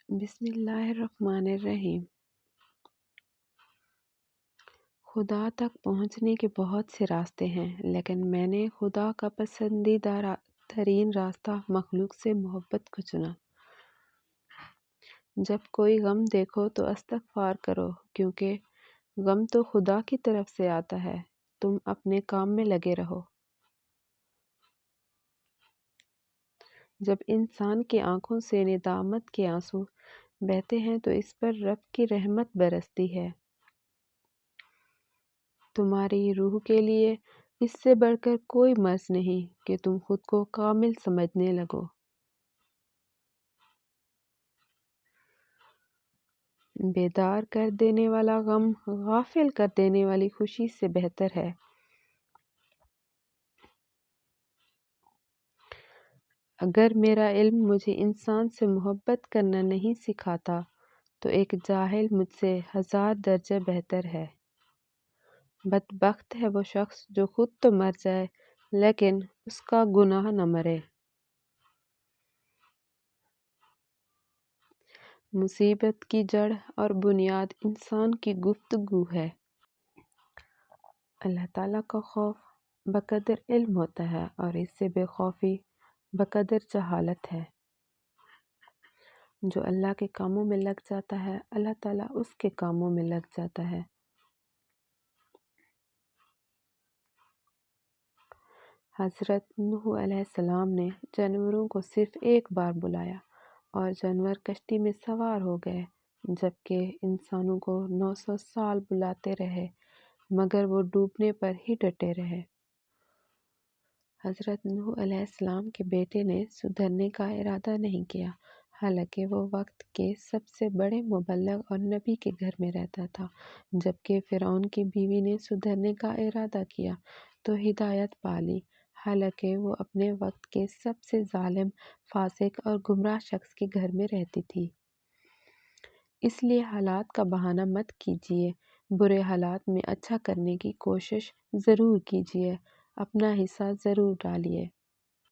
بسم اللہ الرحمن الرحیم۔ خدا تک پہنچنے کے بہت سے راستے ہیں، لیکن میں نے خدا کا پسندیدہ ترین راستہ مخلوق سے محبت کو چنا۔ جب کوئی غم دیکھو تو استغفار کرو، کیونکہ غم تو خدا کی طرف سے آتا ہے۔ تم اپنے کام میں لگے رہو۔ جب انسان کی آنکھوں سے ندامت کے آنسو بہتے ہیں تو اس پر رب کی رحمت برستی ہے۔ تمہاری روح کے لیے اس سے بڑھ کر کوئی مرض نہیں کہ تم خود کو کامل سمجھنے لگو۔ بیدار کر دینے والا غم غافل کر دینے والی خوشی سے بہتر ہے۔ اگر میرا علم مجھے انسان سے محبت کرنا نہیں سکھاتا تو ایک جاہل مجھ سے 1000 درجے بہتر ہے۔ بدبخت ہے وہ شخص جو خود تو مر جائے لیکن اس کا گناہ نہ مرے۔ مصیبت کی جڑ اور بنیاد انسان کی گفتگو ہے۔ اللہ تعالیٰ کا خوف بقدر علم ہوتا ہے اور اس سے بے خوفی بقدر جہالت ہے۔ جو اللہ کے کاموں میں لگ جاتا ہے، اللہ تعالیٰ اس کے کاموں میں لگ جاتا ہے۔ حضرت نوح علیہ السلام نے جانوروں کو صرف ایک بار بلایا اور جانور کشتی میں سوار ہو گئے، جبکہ انسانوں کو 900 سال بلاتے رہے مگر وہ ڈوبنے پر ہی ڈٹے رہے۔ حضرت نوح علیہ السلام کے بیٹے نے سدھرنے کا ارادہ نہیں کیا، حالانکہ وہ وقت کے سب سے بڑے مبلغ اور نبی کے گھر میں رہتا تھا۔ جبکہ فرعون کی بیوی نے سدھرنے کا ارادہ کیا تو ہدایت پا لی، حالانکہ وہ اپنے وقت کے سب سے ظالم، فاسق اور گمراہ شخص کے گھر میں رہتی تھی۔ اس لیے حالات کا بہانہ مت کیجیے، برے حالات میں اچھا کرنے کی کوشش ضرور کیجیے، اپنا حصہ ضرور ڈالیے۔